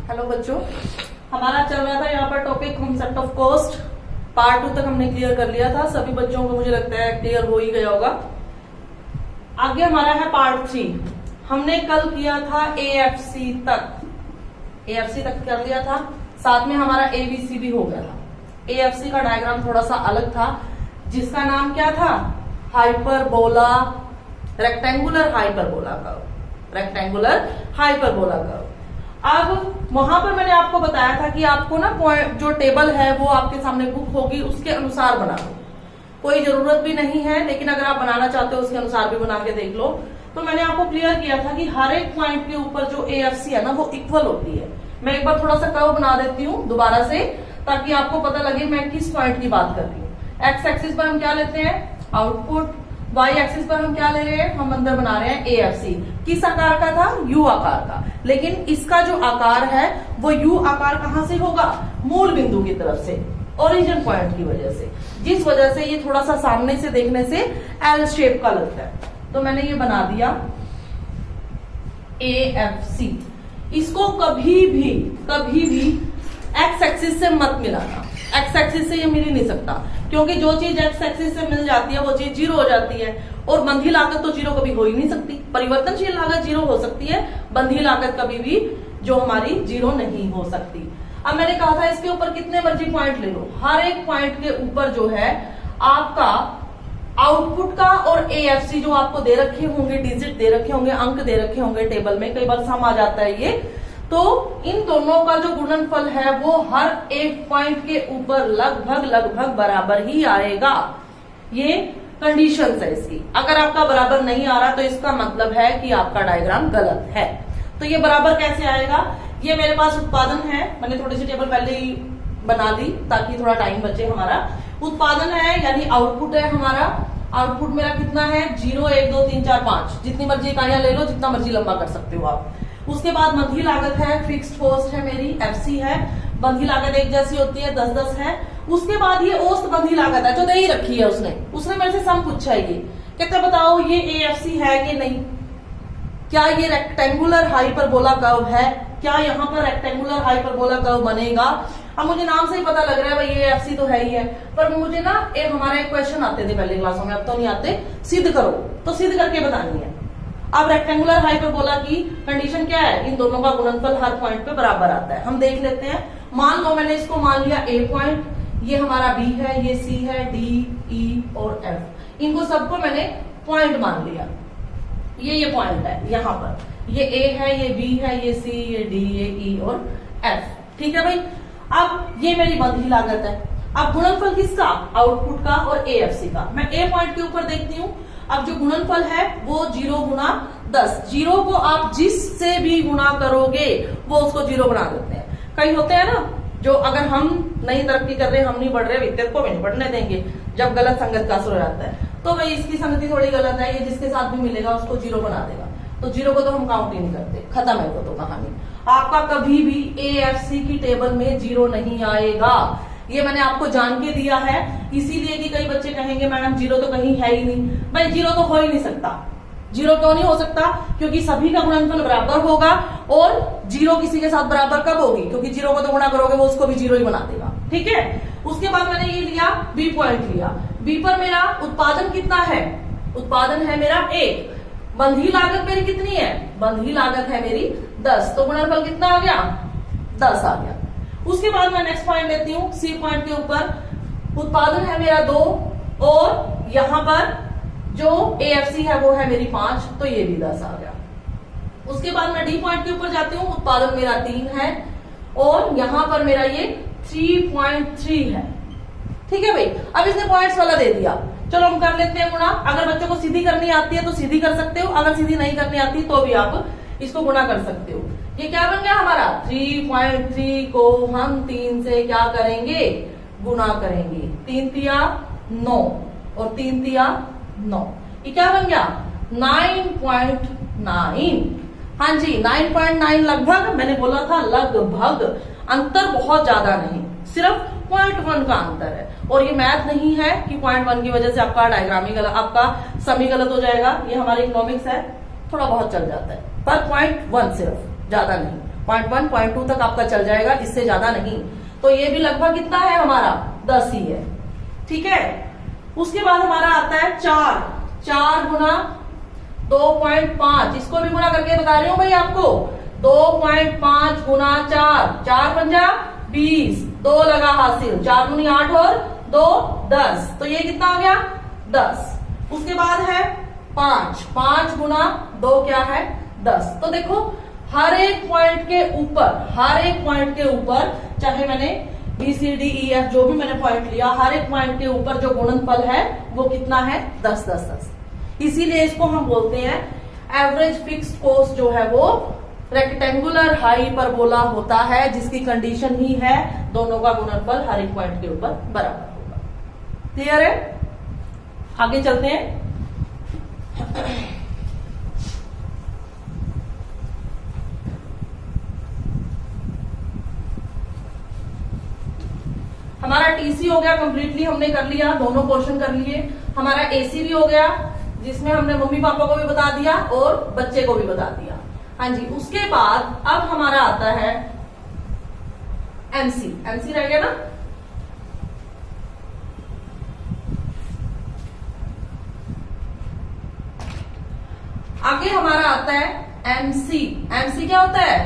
Hello बच्चों, हमारा चल रहा था यहाँ पर topic concept of cost. Part 2 तक हमने क्लियर कर लिया था। सभी बच्चों को मुझे लगता है क्लियर हो ही गया होगा। आगे हमारा है पार्ट 3। हमने कल किया था AFC तक कर लिया था, साथ में हमारा ABC भी हो गया था। AFC का डायग्राम थोड़ा सा अलग था, जिसका नाम क्या था? Hyperbola, rectangular hyperbola curve. अब वहां पर मैंने आपको बताया था कि आपको ना पॉइंट जो टेबल है वो आपके सामने बुक होगी, उसके अनुसार बना लो। कोई जरूरत भी नहीं है, लेकिन अगर आप बनाना चाहते हो उसके अनुसार भी बना के देख लो। तो मैंने आपको क्लियर किया था कि हर एक पॉइंट के ऊपर जो AFC है ना वो इक्वल होती है। मैं एक बार थोड़ा सा कर्व बना देती हूँ दोबारा से, ताकि आपको पता लगे मैं किस पॉइंट की बात कर रही हूँ। एक्स एक्सिस पर हम क्या लेते हैं? आउटपुट। वाई एक्सिस पर हम क्या ले रहे हैं? हम अंदर बना रहे हैं AFC। किस आकार का था? U आकार का। लेकिन इसका जो आकार है वो U आकार कहां से होगा? मूल बिंदु की तरफ से, ओरिजिन पॉइंट की वजह से, जिस वजह से ये थोड़ा सा सामने से देखने से L शेप का लगता है। तो मैंने ये बना दिया AFC। इसको कभी भी एक्स एक्सिस से मत मिलाना। एक्स एक्सिस से ये मिल ही नहीं सकता, क्योंकि जो चीज एक्स एक्सिस से मिल जाती है वो चीज जीरो हो जाती है। और बंधी लागत तो जीरो कभी हो ही नहीं सकती। परिवर्तनशील लागत जीरो हो सकती है, बंधी लागत कभी भी जो हमारी जीरो नहीं हो सकती। अब मैंने कहा था इसके ऊपर कितने मर्जी पॉइंट ले लो, हर एक पॉइंट के ऊपर जो है आपका आउटपुट का और AFC जो आपको दे रखे होंगे, डिजिट दे रखे होंगे, अंक दे रखे होंगे टेबल में, कई बार सम आ जाता है ये, तो इन दोनों का जो गुणनफल है वो हर एक पॉइंट के ऊपर लगभग बराबर ही आएगा। ये कंडीशंस है इसकी। अगर आपका बराबर नहीं आ रहा तो इसका मतलब है कि आपका डायग्राम गलत है। तो ये बराबर कैसे आएगा? ये मेरे पास उत्पादन है, मैंने थोड़ी सी टेबल पहले ही बना दी ताकि थोड़ा टाइम बचे हमारा। उत्पादन है यानी आउटपुट है हमारा। आउटपुट मेरा कितना है? 0 1 2 3 4 5, जितनी मर्जी इकाइयां ले लो, जितना मर्जी लंबा कर सकते हो आप। उसके बाद बंधी लागत है, फिक्स्ड कॉस्ट है मेरी, FC है। बंधी लागत एक जैसी होती है, 10-10 है। उसके बाद ये औसत बंधी लागत है जो दे ही रखी है उसने मेरे से सम पूछा है। ये कहते बताओ ये AFC है कि नहीं? क्या ये रेक्टेंगुलर हाइपरबोला कर्व है? क्या यहाँ पर रेक्टेंगुलर हाइपरबोला कर्व बनेगा? अब मुझे नाम से ही पता लग रहा है भाई ये AFC तो है ही है, पर मुझे ना हमारे एक क्वेश्चन आते थे पहले क्लासों में, अब तो नहीं आते। सिद्ध करो, तो सिद्ध करके बतानी है। अब रेक्टेंगुलर हाइपरबोला की कंडीशन क्या है? इन दोनों का गुणनफल हर पॉइंट पे बराबर आता है। हम देख लेते हैं। मान लो मैंने इसको मान लिया A पॉइंट, ये हमारा B है, ये C है, D, E और F। इनको सबको मैंने पॉइंट मान लिया। ये पॉइंट है यहाँ पर, ये A है, ये B है, ये C, ये D, ये E और F। ठीक है भाई। अब ये मेरी बंधी लागत है। अब गुणनफल किसका? आउटपुट का और AFC का। मैं A पॉइंट के ऊपर देखती हूँ। अब जो गुणनफल है वो 0 गुना 10। 0 को आप जिससे भी गुणा करोगे वो उसको 0 बना देते हैं। कई होते हैं ना जो अगर हम नहीं तरक्की कर रहे, हम नहीं बढ़ रहे, वित्तीय को भी नहीं बढ़ने देंगे, जब गलत संगत का असर हो जाता है तो भाई इसकी संगति थोड़ी गलत है, ये जिसके साथ भी मिलेगा उसको 0 बना देगा। तो 0 को तो हम काउंट ही नहीं करते, खत्म है वो तो कहानी। आपका कभी भी AFC की टेबल में 0 नहीं आएगा। ये मैंने आपको जान के दिया है, इसीलिए कि कई बच्चे कहेंगे मैडम 0 तो कहीं है ही नहीं। भाई 0 तो हो ही नहीं सकता। 0 क्यों नहीं हो सकता? क्योंकि सभी का गुणनफल बराबर होगा, और 0 किसी के साथ बराबर कब होगी? क्योंकि 0 को तो गुणा करोगे वो उसको भी 0 ही बना देगा। ठीक है। उसके बाद मैंने ये लिया B पॉइंट लिया। B पर मेरा उत्पादन कितना है? उत्पादन है मेरा 1। बंधी लागत मेरी कितनी है? बंधी लागत है मेरी 10। तो गुणनफल कितना आ गया? 10 आ गया। उसके बाद मैं नेक्स्ट पॉइंट लेती हूँ C पॉइंट के ऊपर। उत्पादन है मेरा 2 और यहाँ पर जो AFC है वो है मेरी 5, तो ये भी 10 आ गया। उसके बाद मैं D पॉइंट के ऊपर जाती हूँ। उत्पादन मेरा 3 है और यहाँ पर मेरा ये 3.3 है। ठीक है भाई। अब इसने पॉइंट्स वाला दे दिया, चलो हम कर लेते हैं गुणा। अगर बच्चों को सीधी करनी आती है तो सीधी कर सकते हो, अगर सीधी नहीं करनी आती तो भी आप इसको गुणा कर सकते हो। ये क्या बन गया हमारा? 3.3 को हम 3 से क्या करेंगे? गुणा करेंगे। 3 तिया 9 और 3 तिया 9। ये क्या बन गया? 9.9। हाँ जी, 9.9 लगभग। मैंने बोला था लगभग, अंतर बहुत ज्यादा नहीं, सिर्फ 0.1 का अंतर है। और ये मैथ नहीं है कि 0.1 की वजह से आपका डायग्राम ही गलत, आपका सम ही गलत हो जाएगा। ये हमारी इकोनॉमिक्स है, थोड़ा बहुत चल जाता है, पर 0.1 सिर्फ, ज्यादा नहीं। 0.1 0.2 तक आपका चल जाएगा, इससे ज्यादा नहीं। तो ये भी लगभग कितना है हमारा 10 ही है। ठीक है, उसके बाद हमारा आता है 4 गुना 2.5, इसको भी गुना करके बता रही हूं भाई आपको। 2.5 गुना 4 पंजा 20, 2 लगा हासिल, 4 दूनी 8 और 2 10, तो ये कितना हो गया 10। उसके बाद है 5 गुना 2 क्या है 10। तो देखो हर एक पॉइंट के ऊपर चाहे मैंने BCDEF जो भी मैंने पॉइंट लिया, हर एक पॉइंट के ऊपर जो गुणनफल है वो कितना है 10 10 10। इसीलिए इसको हम बोलते हैं एवरेज फिक्स्ड कॉस्ट जो है वो रेक्टेंगुलर हाइपरबोला होता है, जिसकी कंडीशन ही है दोनों का गुणनफल हर एक पॉइंट के ऊपर बराबर होगा। क्लियर है, आगे चलते हैं। हमारा टीसी हो गया कंप्लीटली, हमने कर लिया, दोनों पोर्शन कर लिए। हमारा एसी भी हो गया, जिसमें हमने मम्मी पापा को भी बता दिया और बच्चे को भी बता दिया। हाँ जी, उसके बाद अब हमारा आता है एमसी रह गया ना। आगे हमारा आता है एमसी क्या होता है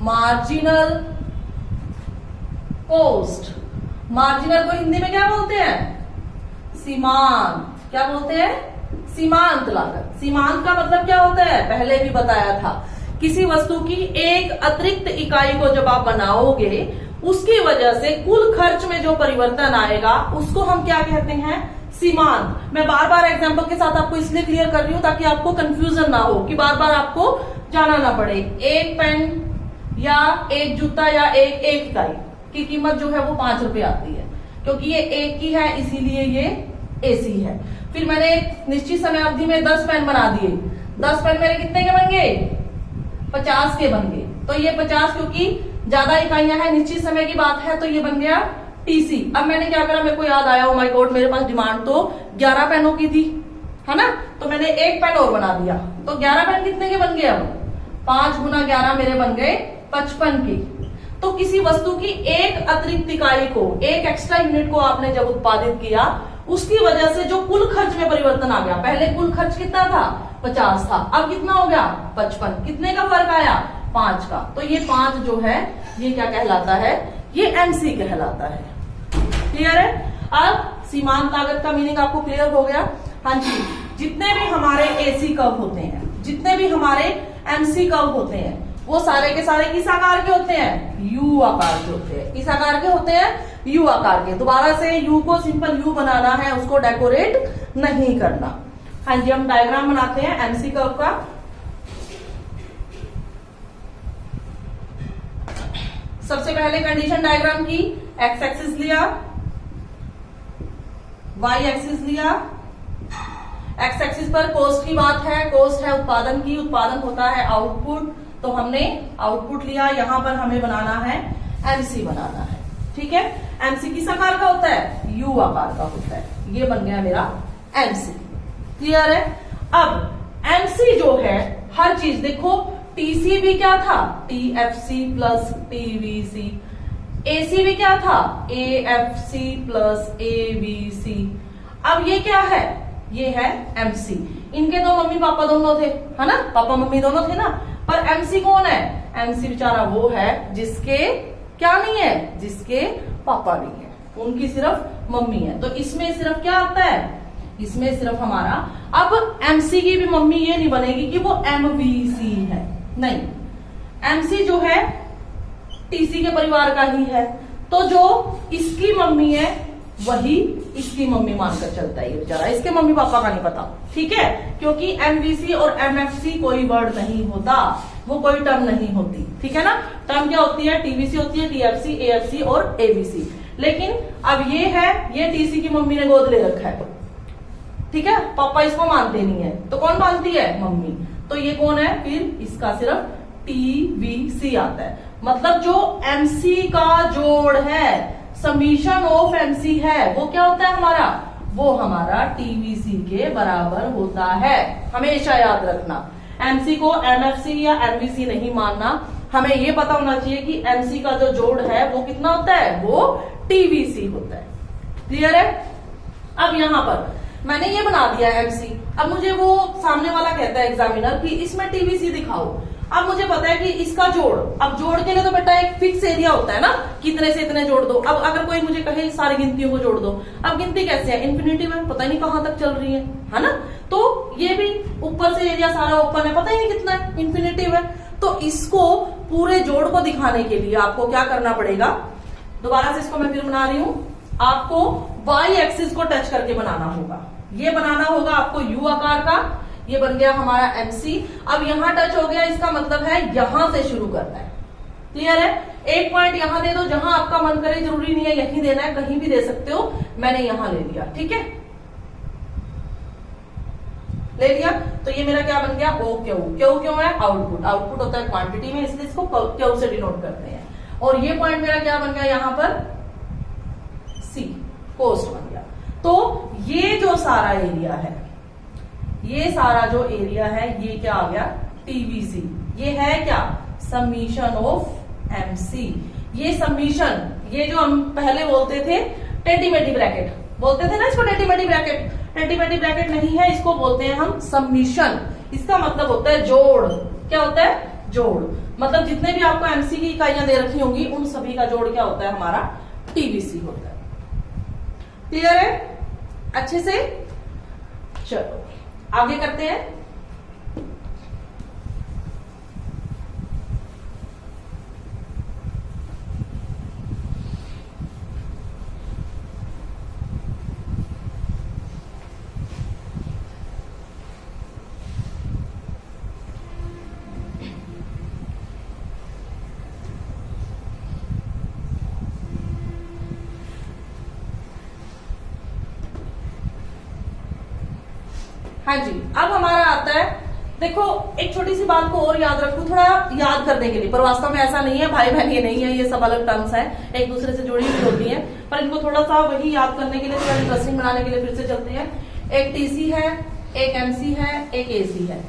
मार्जिनल कॉस्ट। मार्जिनल को हिंदी में क्या बोलते हैं सीमांत। क्या बोलते हैं सीमांत लागत। सीमांत का मतलब क्या होता है पहले भी बताया था, किसी वस्तु की एक अतिरिक्त इकाई को जब आप बनाओगे उसकी वजह से कुल खर्च में जो परिवर्तन आएगा उसको हम क्या कहते हैं सीमांत। मैं बार बार एग्जांपल के साथ आपको इसलिए क्लियर कर रही हूं ताकि आपको कंफ्यूजन ना हो कि बार बार आपको जाना ना पड़े। एक पेन या एक जूता या एक इकाई की कीमत जो है वो 5 रुपए आती है, क्योंकि ये एक की है इसीलिए ये एसी है। फिर मैंने निश्चित समय अवधि में 10 पेन बना दिए, 10 पेन मेरे कितने के बन गए 50 के बन गए। तो ये 50 क्योंकि ज्यादा इकाइयां हैं, निश्चित समय की बात है, तो ये बन गया टीसी। अब मैंने क्या करा, मेरे को याद आया ओ माय गॉड मेरे पास डिमांड तो 11 पेनों की थी, है ना, तो मैंने एक पेन और बना दिया। तो 11 पेन कितने के बन गए, अब 5 गुना 11 मेरे बन गए 55 की। तो किसी वस्तु की एक अतिरिक्त इकाई को, एक एक्स्ट्रा यूनिट को आपने जब उत्पादित किया उसकी वजह से जो कुल खर्च में परिवर्तन आ गया, पहले कुल खर्च कितना था 50 था, अब कितना हो गया 55, कितने का फर्क आया 5 का। तो ये 5 जो है ये क्या कहलाता है, ये एमसी कहलाता है। क्लियर है। अब सीमांत लागत का मीनिंग आपको क्लियर हो गया। हाँ जी, जितने भी हमारे एसी कर्व होते हैं, जितने भी हमारे एमसी कर्व होते हैं, वो सारे के सारे किस आकार के होते हैं यू आकार के होते हैं। किस आकार के होते हैं यू आकार के। दोबारा से यू को सिंपल यू बनाना है, उसको डेकोरेट नहीं करना। हाँ जी, हम डायग्राम बनाते हैं एमसी कर्व का। सबसे पहले कंडीशन डायग्राम की, एक्स एक्सिस लिया, वाई एक्सिस लिया। एक्स एक्सिस पर कॉस्ट की बात है, कॉस्ट है उत्पादन की, उत्पादन होता है आउटपुट, तो हमने आउटपुट लिया। यहां पर हमें बनाना है एमसी बनाना है। ठीक है, एमसी किस आकार का होता है यू आकार का होता है। ये बन गया मेरा एमसी। क्लियर है। अब एमसी जो है हर चीज देखो, टीसी भी क्या था टीएफसी प्लस टीवीसी, एसी भी क्या था एएफसी प्लस एवीसी। अब ये क्या है, ये है एमसी। इनके दो मम्मी पापा दोनों थे, है ना, पापा मम्मी दोनों थे ना, पर एमसी कौन है, एमसी बेचारा वो है जिसके क्या नहीं है, जिसके पापा नहीं है, उनकी सिर्फ मम्मी है। तो इसमें सिर्फ क्या आता है, इसमें सिर्फ हमारा, अब एमसी की भी मम्मी ये नहीं बनेगी कि वो एमवीसी है, नहीं, एमसी जो है टीसी के परिवार का ही है, तो जो इसकी मम्मी है वही इसकी मम्मी मानकर चलता है ये बेचारा, इसके मम्मी पापा का नहीं पता। ठीक है, क्योंकि एमवीसी और एमएफसी कोई वर्ड नहीं होता, वो कोई टर्म नहीं होती। ठीक है ना, टर्म क्या होती है टीवीसी होती है, टीएफसी एएफसी और एवीसी। लेकिन अब ये है, ये टीसी की मम्मी ने गोद ले रखा है, ठीक है, पापा इसको मानते नहीं है, तो कौन मानती है मम्मी, तो ये कौन है फिर, इसका सिर्फ टीवीसी आता है। मतलब जो एमसी का जोड़ है, समीशन ऑफ एमसी है, वो क्या होता है हमारा, वो हमारा टीवीसी के बराबर होता है। हमेशा याद रखना, एमसी को एमएफसी या एमवीसी नहीं मानना, हमें ये पता होना चाहिए कि एमसी का जो जोड़ है वो कितना होता है, वो टीवीसी होता है। क्लियर है? अब यहां पर मैंने ये बना दिया एमसी, अब मुझे वो सामने वाला कहता है एग्जामिनर कि इसमें टीवीसी दिखाओ। अब मुझे पता है कि इसका जोड़, अब जोड़ के लिए तो बेटा एक फिक्स एरिया होता है ना, कितने से इतने जोड़ दो। अब अगर कोई मुझे कहे सारी गिनतियों को जोड़ दो, अब गिनती कैसे है, इन्फिनिटी में पता ही नहीं कहां तक चल रही है ना। तो ये भी ऊपर से एरिया सारा ओपन है, पता ही नहीं कितना है, इन्फिनिटी है। तो इसको पूरे जोड़ को दिखाने के लिए आपको क्या करना पड़ेगा, दोबारा से इसको मैं फिर बना रही हूं, आपको वाई एक्सिस को टच करके बनाना होगा। ये बनाना होगा आपको यू आकार का, ये बन गया हमारा एमसी। अब यहां टच हो गया, इसका मतलब है यहां से शुरू करना है। क्लियर है? एक पॉइंट यहां दे दो, जहां आपका मन करे, जरूरी नहीं है यहीं देना है, कहीं भी दे सकते हो। मैंने यहां ले लिया, ठीक है, ले लिया। तो ये मेरा क्या बन गया, ओ क्यू। क्यू क्यों है, आउटपुट, आउटपुट होता है क्वांटिटी में, इसलिए इसको क्यू से डिनोट करते हैं। और ये पॉइंट मेरा क्या बन गया यहां पर, सी, कोस्ट बन गया। तो ये जो सारा एरिया है, ये सारा जो एरिया है, ये क्या आ गया, टीवीसी। ये है क्या, समीशन ऑफ एमसी। ये समीशन, ये जो हम पहले बोलते थे टेढ़ी-मेढ़ी ब्रैकेट बोलते थे ना इसको, टेढ़ी-मेढ़ी ब्रैकेट, टेढ़ी-मेढ़ी ब्रैकेट नहीं है, इसको बोलते हैं हम समीशन। इसका मतलब होता है जोड़। क्या होता है, जोड़। मतलब जितने भी आपको एमसी की इकाइयां दे रखी होंगी, उन सभी का जोड़ क्या होता है, हमारा टीवीसी होता है। क्लियर है अच्छे से? चलो आगे करते हैं। हाँ जी, अब हमारा आता है, देखो एक छोटी सी बात को और याद रखो, थोड़ा याद करने के लिए, पर वास्तव में ऐसा नहीं है भाई बहन, ये नहीं है, ये सब अलग टर्म्स हैं, एक दूसरे से जुड़ी हुई होती हैं, पर इनको थोड़ा सा वही याद करने के लिए, थोड़ा इंटरेस्टिंग बनाने के लिए फिर से चलते हैं। एक टीसी है, एक एमसी है, एक एसी है।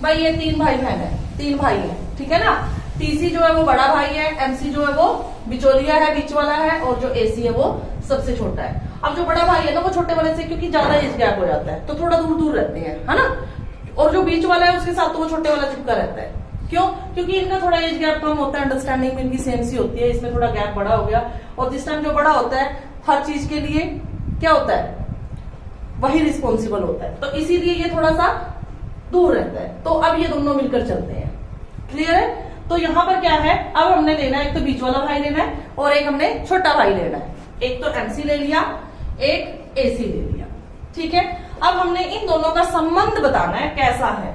भाई ये तीन भाई बहन है, तीन भाई है, ठीक है ना। टीसी जो है वो बड़ा भाई है, एमसी जो है वो बिचौलिया है, बीच वाला है, और जो एसी है वो सबसे छोटा है। अब जो बड़ा भाई है ना, वो छोटे वाले से क्योंकि ज्यादा एज गैप हो जाता है, तो थोड़ा दूर दूर रहते हैं, है ना। और जो बीच वाला है उसके साथ तो वो छोटे वाला चिपका रहता है। क्यों? क्योंकि इनका थोड़ा एज गैप कम होता है, अंडरस्टैंडिंग में इनकी सेम सी होती है, इसमें थोड़ा गैप बड़ा हो गया। और जिस टाइम जो बड़ा होता है, हर चीज के लिए क्या होता है, वही रिस्पॉन्सिबल होता है, तो इसीलिए ये थोड़ा सा दूर रहता है। तो अब ये दोनों मिलकर चलते हैं। क्लियर है? तो यहाँ पर क्या है, अब हमने लेना है, एक तो बीच वाला भाई लेना है, और एक हमने छोटा भाई लेना है। एक तो एमसी ले लिया, एक एसी ले लिया, ठीक है। अब हमने इन दोनों का संबंध बताना है कैसा है।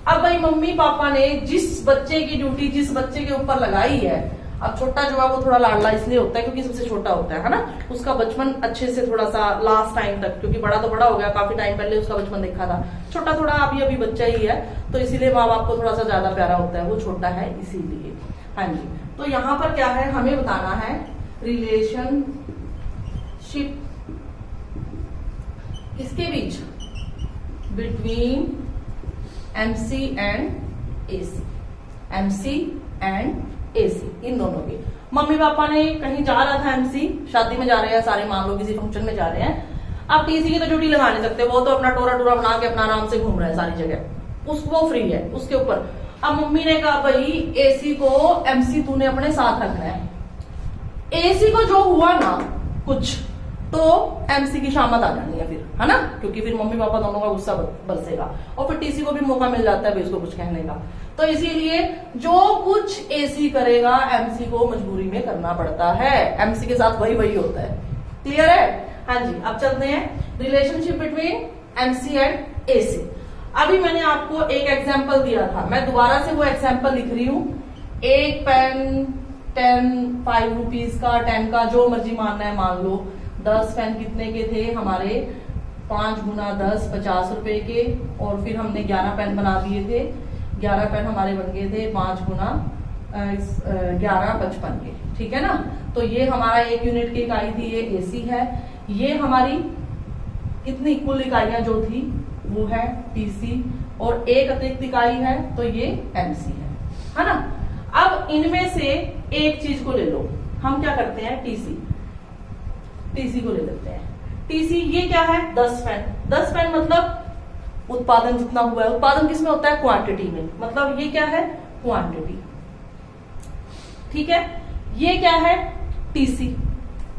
अब भाई मम्मी पापा ने जिस बच्चे की ड्यूटी जिस बच्चे के ऊपर लगाई है, अब छोटा जो है वो थोड़ा लाडला इसलिए होता है क्योंकि सबसे छोटा होता है ना, उसका बचपन अच्छे से थोड़ा सा लास्ट टाइम तक, क्योंकि बड़ा तो बड़ा हो गया, काफी टाइम पहले उसका बचपन देखा था, छोटा थोड़ा अभी अभी बच्चा ही है, तो इसीलिए माँ बाप को थोड़ा सा ज्यादा प्यारा होता है, वो छोटा है इसीलिए। हाँ जी, तो यहाँ पर क्या है, हमें बताना है रिलेशनशिप किसके बीच, between MC and AC, MC and AC, इन दोनों की। मम्मी पापा ने कहीं जा रहा था, एमसी शादी में जा रहे हैं, सारे मान लो किसी फंक्शन में जा रहे हैं, अब टीसी की तो ड्यूटी लगा नहीं सकते, वो तो अपना टोरा टोरा बना के अपना आराम से घूम रहे हैं सारी जगह, वो फ्री है उसके ऊपर। अब मम्मी ने कहा भाई एसी को, एमसी तूने अपने साथ रखना है। एसी को जो हुआ ना कुछ, तो एमसी की शामत आ जानी है फिर, है ना, क्योंकि फिर मम्मी पापा दोनों का गुस्सा बरसेगा, और फिर टीसी को भी मौका मिल जाता है इसको कुछ कहने का। तो इसीलिए जो कुछ एसी करेगा एमसी को मजबूरी में करना पड़ता है, एमसी के साथ वही वही होता है। क्लियर है? हाँ जी, अब चलते हैं relationship between MC and AC. अभी मैंने आपको एक एग्जाम्पल दिया था, मैं दोबारा से वो एग्जाम्पल लिख रही हूं। एक पेन 5 रुपीज का, 10 का, जो मर्जी मानना है मान लो। 10 पेन कितने के थे हमारे, 5 गुना 10 50 रुपए के, और फिर हमने 11 पेन बना दिए थे, 11 पेन हमारे बन गए थे 5 गुना 11 55 के, ठीक है ना। तो ये हमारा 1 यूनिट की इकाई थी, ये एसी है। ये हमारी इतनी कुल इकाइयां जो थी वो है टीसी, और एक अतिरिक्त इकाई है तो ये एमसी है ना। अब इनमें से एक चीज को ले लो, हम क्या करते हैं टीसी, टीसी को ले लेते हैं। टीसी ये क्या है 10 फैन, 10 फैन मतलब उत्पादन जितना हुआ है, उत्पादन किसमें होता है क्वांटिटी में, मतलब ये क्या है क्वांटिटी, ठीक है। ये क्या है टीसी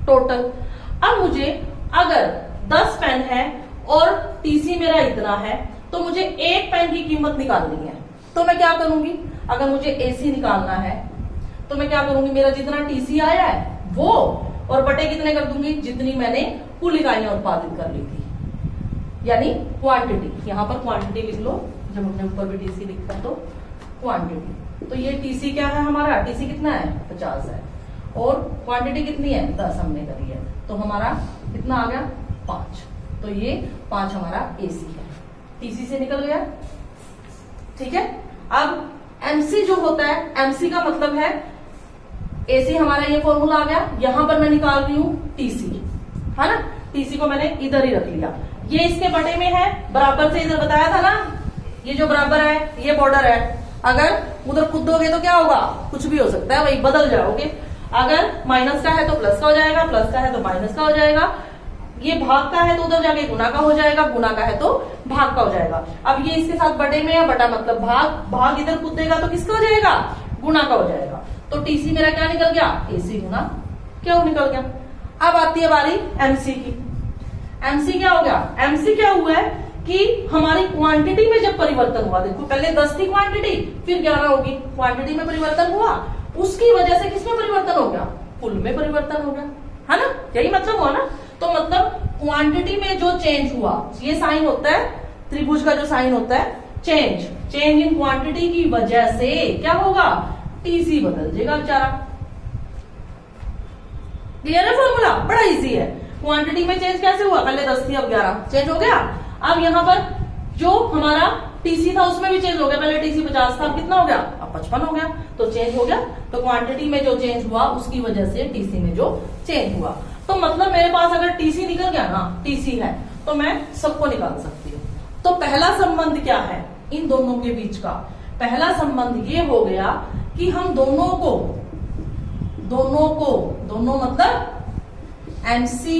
टोटल। अब मुझे अगर 10 पेन है और टीसी मेरा इतना है तो मुझे एक पेन की कीमत निकालनी है, तो मैं क्या करूंगी, अगर मुझे एसी निकालना है तो मैं क्या करूंगी, मेरा जितना टीसी आया है वो और बटे कितने कर दूंगी, जितनी मैंने कुल इकाइयां उत्पादित कर ली थी, यानी क्वांटिटी। यहां पर क्वांटिटी लिख लो, जब हमने ऊपर भी टीसी लिखा तो क्वांटिटी। तो ये टीसी क्या है हमारा, टीसी कितना है 50 है और क्वांटिटी कितनी है 10 हमने करी है, तो हमारा कितना आ गया 5। तो ये 5 हमारा एसी है, टीसी से निकल गया, ठीक है। अब एमसी जो होता है, एमसी का मतलब है एसी हमारा ये फॉर्मूला आ गया, यहां पर मैं निकाल रही हूं टीसी, है ना। टीसी को मैंने इधर ही रख लिया, ये इसके बटे में है, बराबर से इधर बताया था ना, ये जो बराबर है ये बॉर्डर है, अगर उधर कूदोगे तो क्या होगा, कुछ भी हो सकता है, वही बदल जाओगे। अगर माइनस का है तो प्लस का हो जाएगा, प्लस का है तो माइनस का हो जाएगा, ये भाग का है तो उधर जाके गुना का हो जाएगा, गुना का है तो भाग का हो जाएगा। अब ये इसके साथ बटे में है, बटा मतलब भाग, भाग इधर कूदेगा तो किसका हो जाएगा, गुना का हो जाएगा। तो टीसी मेरा क्या निकल गया, एसी गुना क्या निकल गया। अब आती है बारी एमसी की। एमसी क्या हो गया, एमसी क्या हुआ है कि हमारी क्वांटिटी में जब परिवर्तन हुआ, देखो पहले 10 थी क्वांटिटी, फिर 11 होगी, क्वांटिटी में परिवर्तन हुआ, उसकी वजह से किसमें परिवर्तन हो गया, कुल में परिवर्तन हो गया, है ना, यही मतलब हुआ ना। तो मतलब क्वांटिटी में जो चेंज हुआ, ये साइन होता है त्रिभुज का, जो साइन होता है चेंज, चेंज इन क्वांटिटी की वजह से क्या होगा, टीसी बदल जाएगा बेचारा। क्लियर है फॉर्मूला, बड़ा इजी है। क्वांटिटी में चेंज कैसे हुआ, पहले 10 थी अब 11 चेंज हो गया। अब यहां पर जो हमारा टीसी था उसमें भी चेंज हो गया, पहले टीसी 50 था, अब कितना हो गया, अब 55 हो गया, तो चेंज हो गया। तो क्वांटिटी में जो चेंज हुआ उसकी वजह से टीसी में जो चेंज हुआ, तो मतलब मेरे पास अगर टीसी निकल गया ना, टीसी है तो मैं सबको निकाल सकती हूँ। तो पहला संबंध क्या है इन दोनों के बीच का, पहला संबंध ये हो गया कि हम दोनों को दोनों मतलब एमसी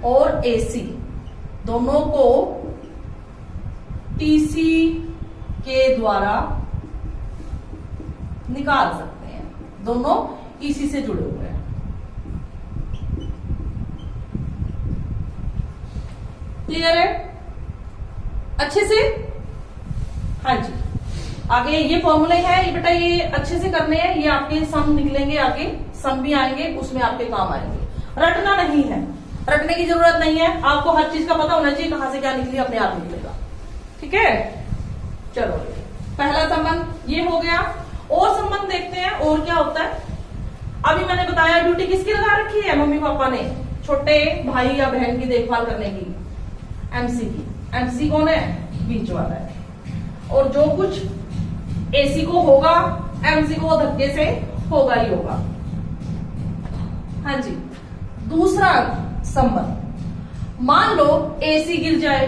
और एसी दोनों को टीसी के द्वारा निकाल सकते हैं, दोनों इसी से जुड़े हुए हैं। क्लियर है अच्छे से, हाँ जी। आगे ये फॉर्मूले हैं, ये बेटा ये अच्छे से करने हैं, ये आपके सम निकलेंगे, आगे सम भी आएंगे, उसमें आपके काम आएंगे। रटना नहीं है, रटने की जरूरत नहीं है, आपको हर चीज का पता होना चाहिए, कहां से क्या निकली अपने आप निकलेगा, ठीक है। चलो पहला संबंध ये हो गया, और संबंध देखते हैं और क्या होता है। अभी मैंने बताया ड्यूटी किसकी लगा रखी है, मम्मी पापा ने छोटे भाई या बहन की देखभाल करने की, एमसी की। एमसी कौन है, बीच वाला है, और जो कुछ एसी को होगा एमसी को वो धक्के से होगा ही होगा। हाँ जी, दूसरा संबंध, मान लो एसी गिर जाए,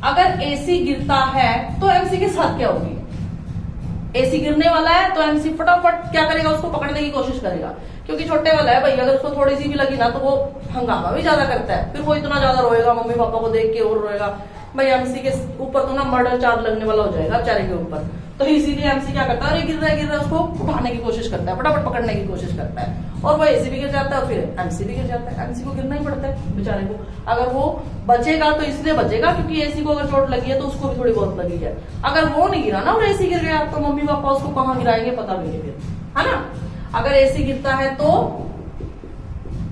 अगर एसी गिरता है तो एमसी के साथ क्या होगी, एसी गिरने वाला है तो एमसी फटाफट क्या करेगा, उसको पकड़ने की कोशिश करेगा, क्योंकि छोटे वाला है भाई, अगर उसको थोड़ी सी भी लगी ना तो वो हंगामा भी ज्यादा करता है, फिर वो इतना ज्यादा रोएगा, मम्मी पापा को देख के और रोएगा भाई। एमसी के ऊपर तो ना मर्डर चार्ज लगने वाला हो जाएगा बेचारे के ऊपर, तो इसीलिए एमसी क्या करता है, अरे गिर रहा है उसको उठाने की कोशिश करता है, फटाफट पकड़ने की कोशिश करता है, और वो एसी भी गिर जाता है और फिर एमसी भी गिर जाता है। एमसी को गिरना ही पड़ता है बेचारे को, अगर वो बचेगा तो इसलिए बचेगा क्योंकि एसी को अगर चोट लगी है तो उसको भी थोड़ी बहुत लगी है, अगर वो नहीं गिरा ना और एसी गिर गया तो मम्मी पापा उसको कहाँ गिराएंगे पता भी नहीं फिर, है ना। अगर एसी गिरता है तो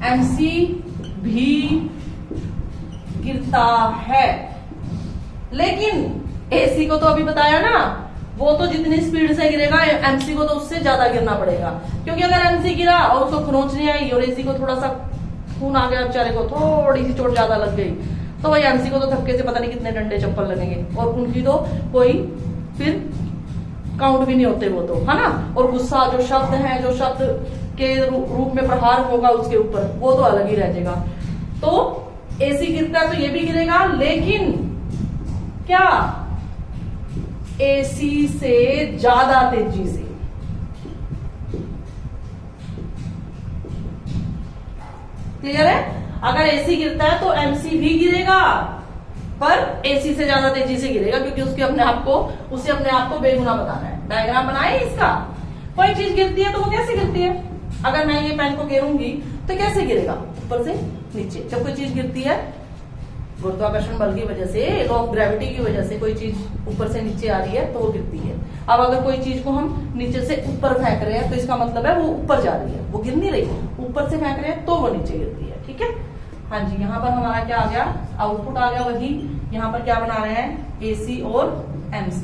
एमसी भी गिरता है, लेकिन एसी को तो अभी बताया ना, वो तो जितनी स्पीड से गिरेगा एमसी को तो उससे ज्यादा गिरना पड़ेगा, क्योंकि अगर एमसी गिरा और उसको खरोंचने आई और एसी को थोड़ा सा खून आ गया, बेचारे को थोड़ी सी चोट ज्यादा लग गई, तो वही एमसी को तो धक्के से पता नहीं कितने डंडे चप्पल लगेंगे, और उनकी तो कोई फिर काउंट भी नहीं होते वो तो, है ना। और गुस्सा जो शब्द है, जो शब्द के रूप में प्रहार होगा उसके ऊपर, वो तो अलग ही रह जाएगा। तो AC गिरता है तो ये भी गिरेगा, लेकिन क्या AC से ज्यादा तेजी से। क्लियर है? अगर AC गिरता है तो MC भी गिरेगा, पर AC से ज्यादा तेजी से गिरेगा, क्योंकि उसे अपने आप को बेगुना बताना है। डायग्राम बनाए इसका। कोई चीज गिरती है तो वो कैसे गिरती है? अगर मैं ये पेन को गिरूंगी तो कैसे गिरेगा? ऊपर से नीचे। जब कोई चीज गिरती है गुरुत्वाकर्षण बल की वजह से, लॉ ऑफ ग्रेविटी की वजह से कोई चीज ऊपर से नीचे आ रही है तो वो गिरती है। अब अगर कोई चीज को हम नीचे से ऊपर फेंक रहे हैं तो इसका मतलब है वो ऊपर जा रही है, वो गिर नहीं रही। ऊपर से फेंक रहे हैं तो वो नीचे गिरती है। ठीक है? हाँ जी, यहाँ पर हमारा क्या आ गया? आउटपुट आ गया वही। यहाँ पर क्या बना रहे हैं? AC और MC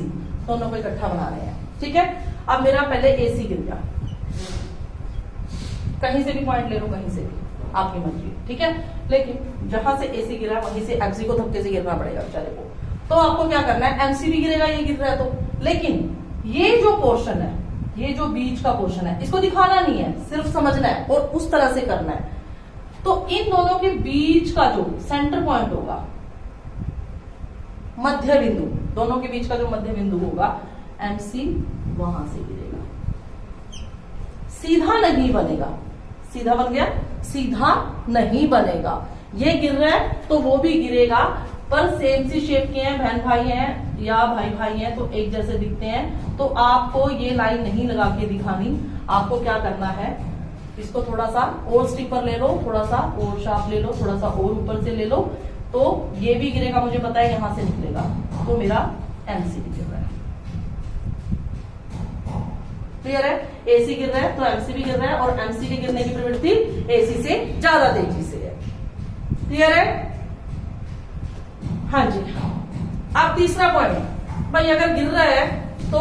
दोनों को इकट्ठा बना रहे हैं। ठीक है? अब मेरा पहले AC गिर गया, कहीं से भी पॉइंट ले लो, कहीं से भी, आपकी मर्जी। ठीक है? लेकिन जहां से AC गिरा वहीं से MC को धक्के से गिरना पड़ेगा बेचारे को। तो आपको क्या करना है? MC भी गिरेगा, ये गिर रहा है तो। लेकिन ये जो पोर्शन है, ये जो बीच का पोर्शन है, इसको दिखाना नहीं है, सिर्फ समझना है और उस तरह से करना है। तो इन दोनों के बीच का जो सेंटर पॉइंट होगा, मध्य बिंदु, दोनों के बीच का जो मध्य बिंदु होगा, MC वहां से गिरेगा। सीधा नहीं बनेगा। सीधा बन गया? सीधा नहीं बनेगा। ये गिर रहा है तो वो भी गिरेगा, पर सेम सी शेप के हैं, बहन भाई हैं या भाई भाई हैं तो एक जैसे दिखते हैं। तो आपको ये लाइन नहीं लगा के दिखानी। आपको क्या करना है? इसको थोड़ा सा और स्टिपर ले लो, थोड़ा सा और शार्प ले लो, थोड़ा सा और ऊपर से ले लो, तो ये भी गिरेगा, मुझे पता है यहां से निकलेगा, तो मेरा MC गिर रहा है। क्लियर है? AC गिर रहा है तो MC भी गिर रहा है, और MC के गिरने की प्रवृत्ति AC से ज्यादा तेजी से है। क्लियर है? हाँ जी। अब तीसरा पॉइंट, भाई अगर गिर रहा है तो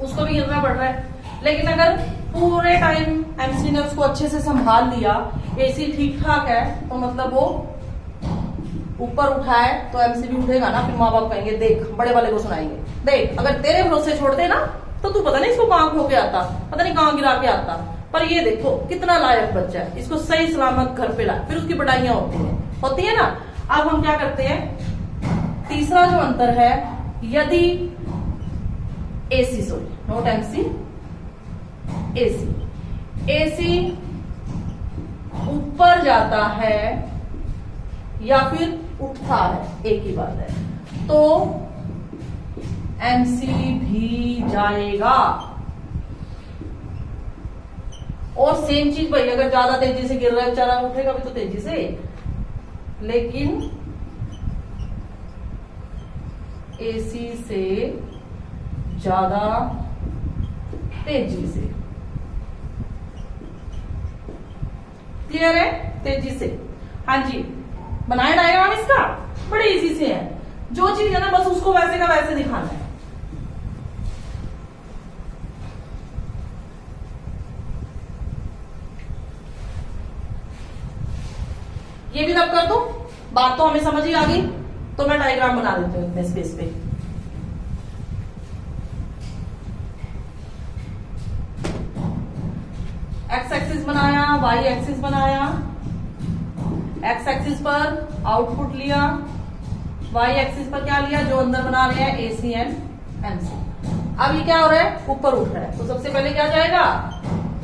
उसको भी गिरना पड़ रहा है, लेकिन अगर पूरे टाइम MC ने उसको अच्छे से संभाल लिया, AC ठीक ठाक है, तो मतलब वो ऊपर उठाए तो MC भी उठेगा ना। फिर माँ बाप कहेंगे, देख, बड़े वाले को सुनाएंगे, देख अगर तेरे भरोसे छोड़ते ना तो तू पता नहीं इसको कहां खो के आता, पता नहीं कहां गिरा के आता, पर ये देखो कितना लायक बच्चा है, इसको सही सलामत घर पे ला। फिर उसकी बढ़ाइयां होती है ना। अब हम क्या करते हैं? तीसरा जो अंतर है, यदि AC, sorry note MC, AC ऊपर जाता है या फिर उठता है, एक ही बात है, तो MC भी जाएगा। और सेम चीज भाई, अगर ज्यादा तेजी से गिर रहा है बेचारा, उठेगा भी तो तेजी से, लेकिन AC से ज्यादा तेजी से। क्लियर है? तेजी से। हाँ जी, बनाए डायग्राम इसका, बड़े इजी से है। जो चीज है ना, बस उसको वैसे का वैसे दिखाना है। ये भी रब कर दो, बात तो हमें समझ ही आ गई। तो मैं डायग्राम बना देती हूँ इतने स्पेस पे। एक्स एक्सिस बनाया, वाई एक्सिस बनाया। एक्स एक्सिस पर आउटपुट लिया, वाई एक्सिस पर क्या लिया? जो अंदर बना रहे हैं AC एंड MC। अब ये क्या हो रहा है? ऊपर उठ रहा है, तो सबसे पहले क्या जाएगा?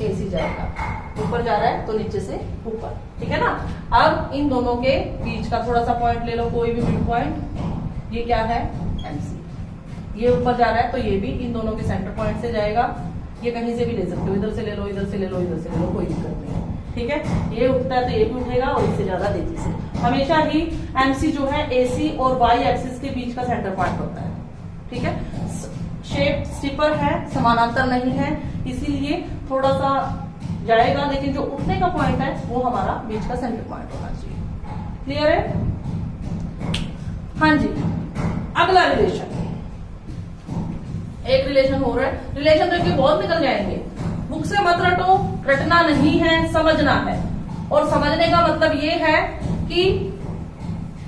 AC जाएगा। ऊपर जा रहा है तो नीचे से ऊपर, ठीक है ना। अब इन दोनों के बीच का थोड़ा सा पॉइंट ले लो, कोई भी मिड पॉइंट। ये क्या है? MC। ये ऊपर जा रहा है तो ये भी इन दोनों के सेंटर पॉइंट से जाएगा। ये कहीं से भी ले सकते हो, इधर से ले लो, इधर से ले लो, इधर से ले लो, कोई दिक्कत नहीं है। ठीक है? ये उठता है तो ये भी उठेगा, और इससे ज्यादा तेजी से। हमेशा ही MC जो है AC और Y एक्सिस के बीच का सेंटर पॉइंट होता है। ठीक है? शेप स्टिपर है, समानांतर नहीं है, इसीलिए थोड़ा सा जाएगा, लेकिन जो उठने का पॉइंट है वो हमारा बीच का सेंटर पॉइंट होना चाहिए। क्लियर है? हाँ जी। अगला रिलेशन, एक रिलेशन हो रहा है। रिलेशन तो इनके बहुत निकल जाएंगे, बुक से मत रटो, रटना नहीं है, समझना है। और समझने का मतलब ये है कि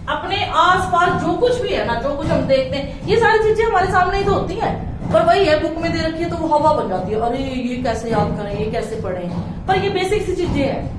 अपने आसपास जो कुछ भी है ना, जो कुछ हम देखते हैं, ये सारी चीजें हमारे सामने ही तो होती हैं, पर वही है बुक में दे रखी है तो वो हवा बन जाती है। अरे ये कैसे याद करें, ये कैसे पढ़ें, पर ये बेसिक सी चीजें हैं।